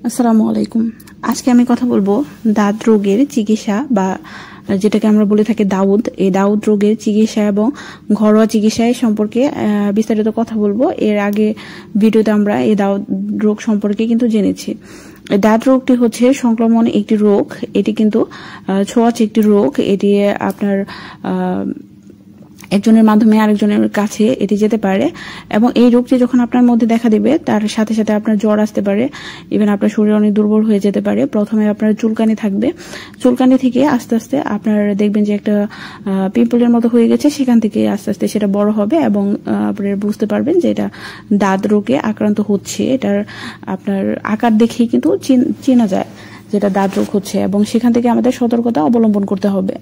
আসসালামু আলাইকুম। আজকে আমি কথা বলবো দাঁত রোগের চিকিৎসা বা যেটাকে আমরা বলে থাকি দাউদ, এই দাউদ রোগের চিকিৎসা এবং ঘরোয়া চিকিৎসা সম্পর্কে বিস্তারিত কথা বলবো। এর আগে ভিডিওতে আমরা এই দাউদ রোগ সম্পর্কে কিন্তু জেনেছি। দাঁত রোগটি হচ্ছে সংক্রমণ একটি রোগ, এটি কিন্তু ছোঁয়াচে একটি রোগ। এটি আপনার একজনের মাধ্যমে আরেকজনের কাছে এটি যেতে পারে এবং এই রোগটি যখন আপনার মধ্যে দেখা দিবে তার সাথে সাথে আপনার জ্বর আসতে পারে, ইভেন আপনার শরীর অনেক দুর্বল হয়ে যেতে পারে। প্রথমে আপনার চুলকানি থাকবে, চুলকানি থেকে আস্তে আস্তে আপনার দেখবেন যে একটা পিম্পলের মতো হয়ে গেছে, সেখান থেকে আস্তে আস্তে সেটা বড় হবে এবং আপনারা বুঝতে পারবেন যে এটা দাঁত রোগে আক্রান্ত হচ্ছে। এটার আপনার আকার দেখেই কিন্তু চেনা যায় যেটা দাঁত রোগ হচ্ছে এবং সেখান থেকে আমাদের সতর্কতা অবলম্বন করতে হবে।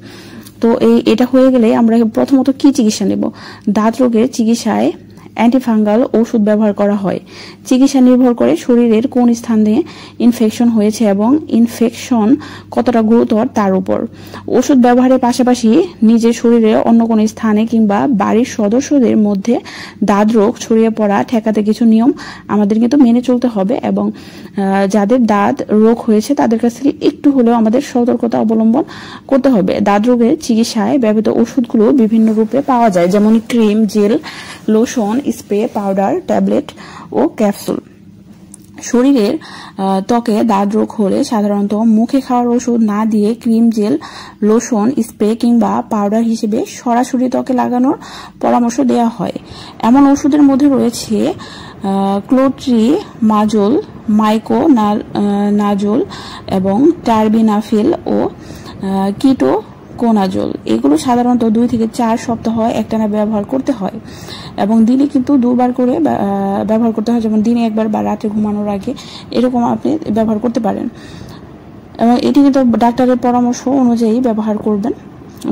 তো এটা হয়ে গেলে আমরা প্রথমত কি চিকিৎসা নেব? দাঁত রোগের চিকিৎসায় অ্যান্টিফাঙ্গাল ওষুধ ব্যবহার করা হয়। চিকিৎসা নির্ভর করে শরীরের কোন স্থানে ইনফেকশন হয়েছে এবং ইনফেকশন কতটা গুরুতর তার উপর। ওষুধ ব্যবহারের পাশাপাশি নিজের শরীরের অন্য কোনো স্থানে কিংবা বাড়ির সদস্যদের মধ্যে দাঁত রোগ ছড়িয়ে পড়া ঠেকাতে কিছু নিয়ম আমাদের কিন্তু মেনে চলতে হবে এবং যাদের দাঁত রোগ হয়েছে তাদের কাছ থেকে একটু হলেও আমাদের সতর্কতা অবলম্বন করতে হবে। দাঁত রোগের চিকিৎসায় ব্যবহৃত ওষুধগুলো বিভিন্ন রূপে পাওয়া যায়, যেমন cream, gel, lotion, spray, powder, tablet ও ক্যাপসুল। শরীরের ত্বকে দাঁত রোগ হলে সাধারণত মুখে খাওয়ার ওষুধ না দিয়ে ক্রিম, জেল, লোশন, স্প্রে কিংবা পাউডার হিসেবে সরাসরি ত্বকে লাগানোর পরামর্শ দেওয়া হয়। এমন ওষুধের মধ্যে রয়েছে ক্লোট্রিমাজোল, মাইকোনাজোল এবং টার্বিনাফিল ও কিটোকোনাজোল। এগুলো সাধারণত 2 থেকে 4 সপ্তাহ একটানা ব্যবহার করতে হয় এবং দিনে কিন্তু 2 বার করে ব্যবহার করতে হয়, যেমন দিনে একবার বা রাতে ঘুমানোর আগে, এরকম আপনি ব্যবহার করতে পারেন এবং এটি কিন্তু ডাক্তারের পরামর্শ অনুযায়ী ব্যবহার করবেন।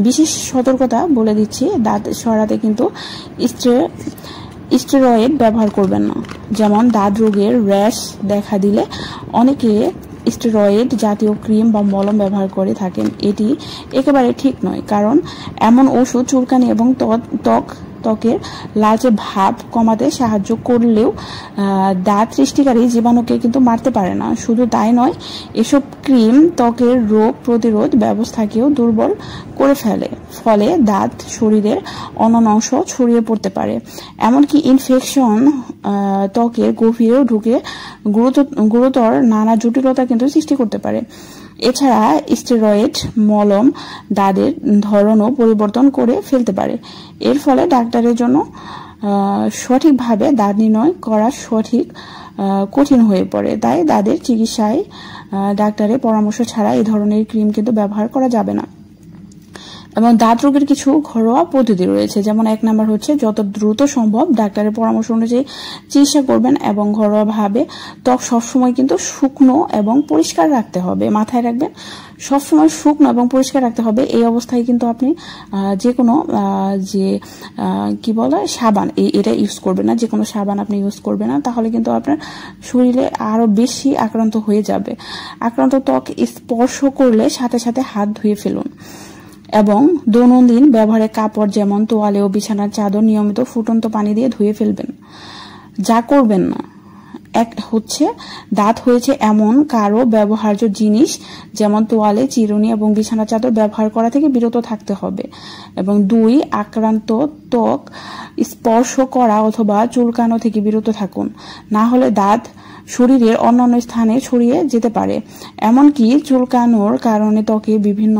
বিশেষ সতর্কতা বলে দিচ্ছি, দাঁত সরাতে কিন্তু স্টেরয়েড ব্যবহার করবেন না। যেমন দাঁত রোগের র্যাশ দেখা দিলে অনেকে স্টেরয়েড জাতীয় ক্রিম বা মলম ব্যবহার করে থাকেন। এটি একেবারে ঠিক নয়, কারণ এমন ওষুধ চুলকানি এবং ত্বকের লালচে ভাব কমাতে সাহায্য করলেও দাঁত সৃষ্টিকারী জীবাণুকে কিন্তু মারতে পারে না। শুধু তাই নয়, এসব ক্রিম ত্বকের রোগ প্রতিরোধ ব্যবস্থাকেও দুর্বল করে ফেলে, ফলে দাঁত শরীরের অন্য অংশ ছড়িয়ে পড়তে পারে। এমনকি ইনফেকশন ত্বকের গভীরেও ঢুকে গুরুতর নানা জটিলতা কিন্তু সৃষ্টি করতে পারে। এছাড়া স্টেরয়েড মলম দাঁতের ধরনও পরিবর্তন করে ফেলতে পারে। এর ফলে ডাক্তারের জন্য সঠিকভাবে দাঁত নির্ণয় করা কঠিন হয়ে পড়ে। তাই দাঁতের চিকিৎসায় ডাক্তারের পরামর্শ ছাড়া এই ধরনের ক্রিম কিন্তু ব্যবহার করা যাবে না। এবং দাঁত রোগের কিছু ঘরোয়া পদ্ধতি রয়েছে, যেমন 1 নাম্বার হচ্ছে যত দ্রুত সম্ভব ডাক্তারের পরামর্শ অনুযায়ী চিকিৎসা করবেন এবং ঘরোয়াভাবে ত্বক সবসময় কিন্তু শুকনো এবং পরিষ্কার রাখতে হবে। মাথায় রাখবেন, সবসময় শুকনো এবং পরিষ্কার রাখতে হবে। এই অবস্থায় কিন্তু আপনি যে কোনো সাবান এটা ইউজ করবেন না, যে কোনো সাবান আপনি ইউজ করবেন না, তাহলে কিন্তু আপনার শরীরে আরো বেশি আক্রান্ত হয়ে যাবে। আক্রান্ত ত্বক স্পর্শ করলে সাথে সাথে হাত ধুয়ে ফেলুন এবং দৈনন্দিন ব্যবহারের কাপড় যেমন তোয়ালে ও বিছানার চাদর নিয়মিত ফুটন্ত পানি দিয়ে ধুয়ে ফেলবেন। যা করবেন না, 1 হচ্ছে দাঁত হয়েছে এমন কারো ব্যবহার্য জিনিস যেমন তোয়ালে, চিরুনি এবং বিছানার চাদর ব্যবহার করা থেকে বিরত থাকতে হবে এবং 2 আক্রান্ত ত্বক স্পর্শ করা অথবা চুলকানো থেকে বিরত থাকুন, না হলে দাঁত শরীরের অন্যান্য স্থানে ছড়িয়ে যেতে পারে। এমনকি চুলকানোর কারণে ত্বকে বিভিন্ন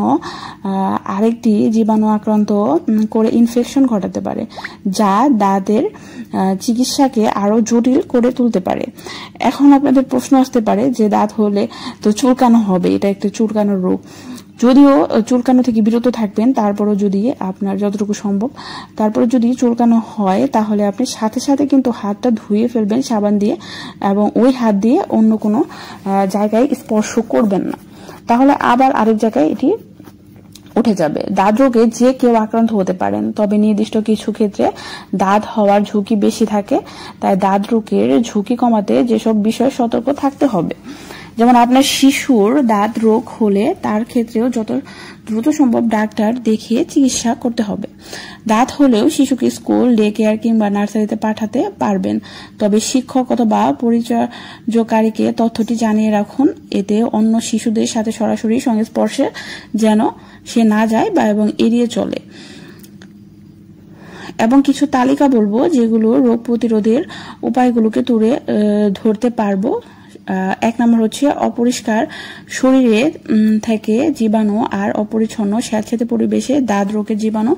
আরেকটি জীবাণু আক্রান্ত করে ইনফেকশন ঘটাতে পারে, যা দাঁতের চিকিৎসাকে আরো জটিল করে তুলতে পারে। এখন আপনাদের প্রশ্ন আসতে পারে যে দাঁত হলে তো চুলকানো হবে, এটা একটা চুলকানোর রোগ। যদিও চুলকানো থেকে বিরত থাকবেন, তারপরও যদি আপনার যতটুকু সম্ভব তারপরে যদি চুলকানো হয় তাহলে আপনি সাথে সাথে কিন্তু হাতটা ধুয়ে ফেলবেন সাবান দিয়ে এবং ওই হাত দিয়ে অন্য কোনো জায়গায় স্পর্শ করবেন না, তাহলে আবার আরেক জায়গায় এটি উঠে যাবে। দাঁত রোগে যে কেউ আক্রান্ত হতে পারেন, তবে নির্দিষ্ট কিছু ক্ষেত্রে দাঁত হওয়ার ঝুঁকি বেশি থাকে। তাই দাঁত রোগের ঝুঁকি কমাতে যেসব বিষয়ে সতর্ক থাকতে হবে যেমন আপনার শিশুর দাঁত রোগ হলে তার ক্ষেত্রেও যত দ্রুত সম্ভব ডাক্তার দেখিয়ে চিকিৎসা করতে হবে। দাঁত হলেও শিশুকে স্কুল, ডে কেয়ার কিংবা নার্সারিতে পাঠাতে পারবেন, তবে শিক্ষক অথবা পরিচর্যকারীকে তথ্যটি জানিয়ে রাখুন, এতে অন্য শিশুদের সাথে সরাসরি সংস্পর্শে যেন সে না যায় বা এবং এড়িয়ে চলে। এবং কিছু তালিকা বলবো যেগুলো রোগ প্রতিরোধের উপায়গুলোকে তুলে ধরতে পারবো। 1 নম্বর হচ্ছে অপরিষ্কার শরীরে থেকে জীবাণু আর অপরিচ্ছন্ন স্যাঁতসেঁতে পরিবেশে দাঁত রোগের জীবাণু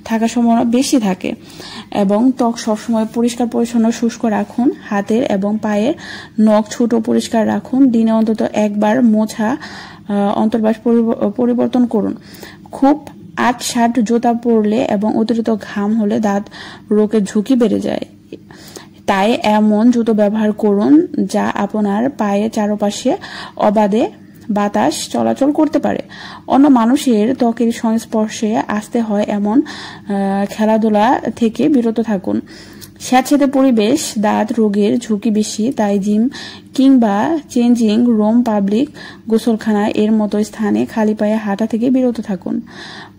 থাকার সম্ভাবনা বেশি থাকে। এবং ত্বক সবসময় পরিষ্কার পরিচ্ছন্ন শুষ্ক রাখুন। হাতের এবং পায়ের নখ ছোট পরিষ্কার রাখুন। দিনে অন্তত একবার মোছা অন্তর্বাস পরিবর্তন করুন। খুব 8-60 জুতা পরলে এবং অতিরিক্ত ঘাম হলে দাঁত রোগের ঝুঁকি বেড়ে যায়। তাই এমন জুতো ব্যবহার করুন যা আপনার পায়ের চারপাশে অবাধে বাতাস চলাচল করতে পারে। অন্য মানুষের ত্বকের সংস্পর্শে আসতে হয় এমন খেলাধুলা থেকে বিরত থাকুন। স্যাঁতসেঁতে পরিবেশ দাঁত রোগের ঝুঁকি বেশি, তাই জিম কিংবা চেঞ্জিং রুম, পাবলিক গোসলখানা এর মতো স্থানে খালি পায়ে হাঁটা থেকে বিরত থাকুন।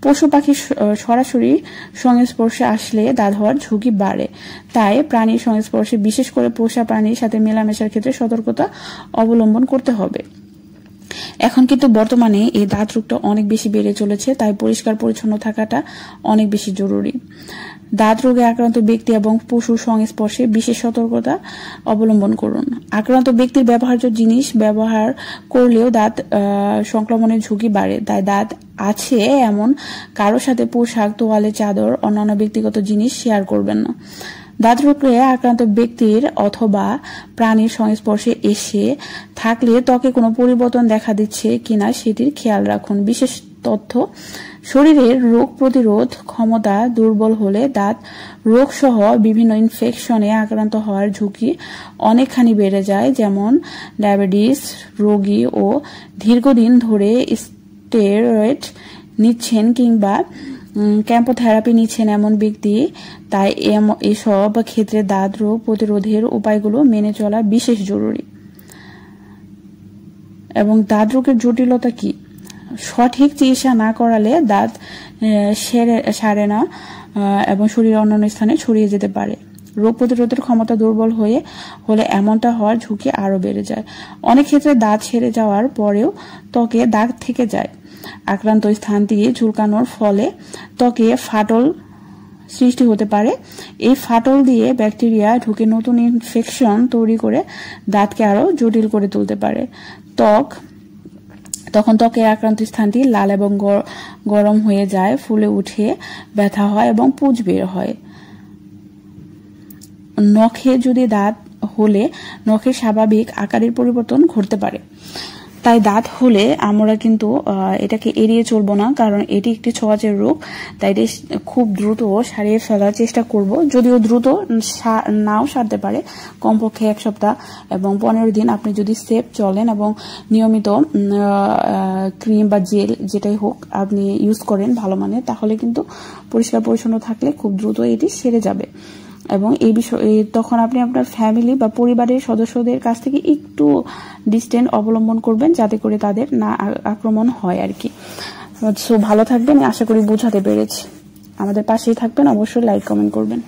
পশু পাখির সরাসরি সংস্পর্শে আসলে দাঁত হওয়ার ঝুঁকি বাড়ে, তাই প্রাণীর সংস্পর্শে, বিশেষ করে পোষা প্রাণীর সাথে মেলামেশার ক্ষেত্রে সতর্কতা অবলম্বন করতে হবে। এখন কিন্তু বর্তমানে এই দাঁত রোগটা অনেক বেশি বেড়ে চলেছে, তাই পরিষ্কার পরিচ্ছন্ন থাকাটা অনেক বেশি জরুরি। দাঁত রোগে আক্রান্ত ব্যক্তি এবং পশুর সংস্পর্শে বিশেষ সতর্কতা অবলম্বন করুন। আক্রান্ত ব্যক্তির ব্যবহার্য জিনিস ব্যবহার করলেও দাঁত সংক্রমণের ঝুঁকি বাড়ে, তাই দাঁত আছে এমন কারোর সাথে পোশাক, তোয়ালে, চাদর, অন্যান্য ব্যক্তিগত জিনিস শেয়ার করবেন না। দাঁত রোগে আক্রান্ত ব্যক্তির অথবা প্রাণীর সংস্পর্শে এসে থাকলে ত্বকে কোনো পরিবর্তন দেখা দিচ্ছে কিনা সেটির খেয়াল রাখুন। বিশেষ তথ্য: শরীরের রোগ প্রতিরোধ ক্ষমতা দুর্বল হলে দাঁত রোগ সহ বিভিন্ন ইনফেকশনে আক্রান্ত হওয়ার ঝুঁকি অনেকখানি বেড়ে যায়। যেমন ডায়াবেটিস রোগী ও দীর্ঘদিন ধরে স্টেরয়েড নিচ্ছেন কিংবা কেমোথেরাপি নিচ্ছেন এমন ব্যক্তি। তাই এসব ক্ষেত্রে দাঁত রোগ প্রতিরোধের উপায়গুলো মেনে চলা বিশেষ জরুরি। এবং দাঁত রোগের জটিলতা কি? সঠিক চিকিৎসা না করালে দাঁত সারে না এবং শরীরের অন্যান্য স্থানে ছড়িয়ে যেতে পারে। রোগ প্রতিরোধের ক্ষমতা দুর্বল হলে এমনটা হওয়ার ঝুঁকি আরো বেড়ে যায়। অনেক ক্ষেত্রে দাঁত সেরে যাওয়ার পরেও ত্বকে দাগ থেকে যায়। আক্রান্ত স্থান দিয়ে চুলকানোর ফলে ত্বকে ফাটল সৃষ্টি হতে পারে। এই ফাটল দিয়ে ব্যাকটেরিয়া ঢুকে নতুন ইনফেকশন তৈরি করে দাঁতকে আরো জটিল করে তুলতে পারে। তখন ত্বকের আক্রান্ত স্থানটি লাল এবং গরম হয়ে যায়, ফুলে উঠে ব্যথা হয় এবং পুঁজ বের হয়। নখে যদি দাঁত হলে নখের স্বাভাবিক আকারের পরিবর্তন ঘটতে পারে। তাই দাঁত হলে আমরা কিন্তু এটাকে এড়িয়ে চলবো না, কারণ এটি একটি ছোঁয়াচে রোগ। তাই এটি খুব দ্রুত সারিয়ে ফেলার চেষ্টা করব। যদিও দ্রুত নাও সারতে পারে, কমপক্ষে 1 সপ্তাহ এবং 15 দিন আপনি যদি সেফ চলেন এবং নিয়মিত ক্রিম বা জেল যেটাই হোক আপনি ইউজ করেন ভালো মানের, তাহলে কিন্তু পরিষ্কার পরিচ্ছন্ন থাকলে খুব দ্রুত এটি সেরে যাবে। এবং এই বিষয়ে তখন আপনি আপনার ফ্যামিলি বা পরিবারের সদস্যদের কাছ থেকে একটু ডিস্টেন্স অবলম্বন করবেন, যাতে করে তাদের না আক্রমণ হয় আর কি। সো ভালো থাকবেন, আশা করি বোঝাতে পেরেছি। আমাদের পাশেই থাকবেন, অবশ্যই লাইক কমেন্ট করবেন।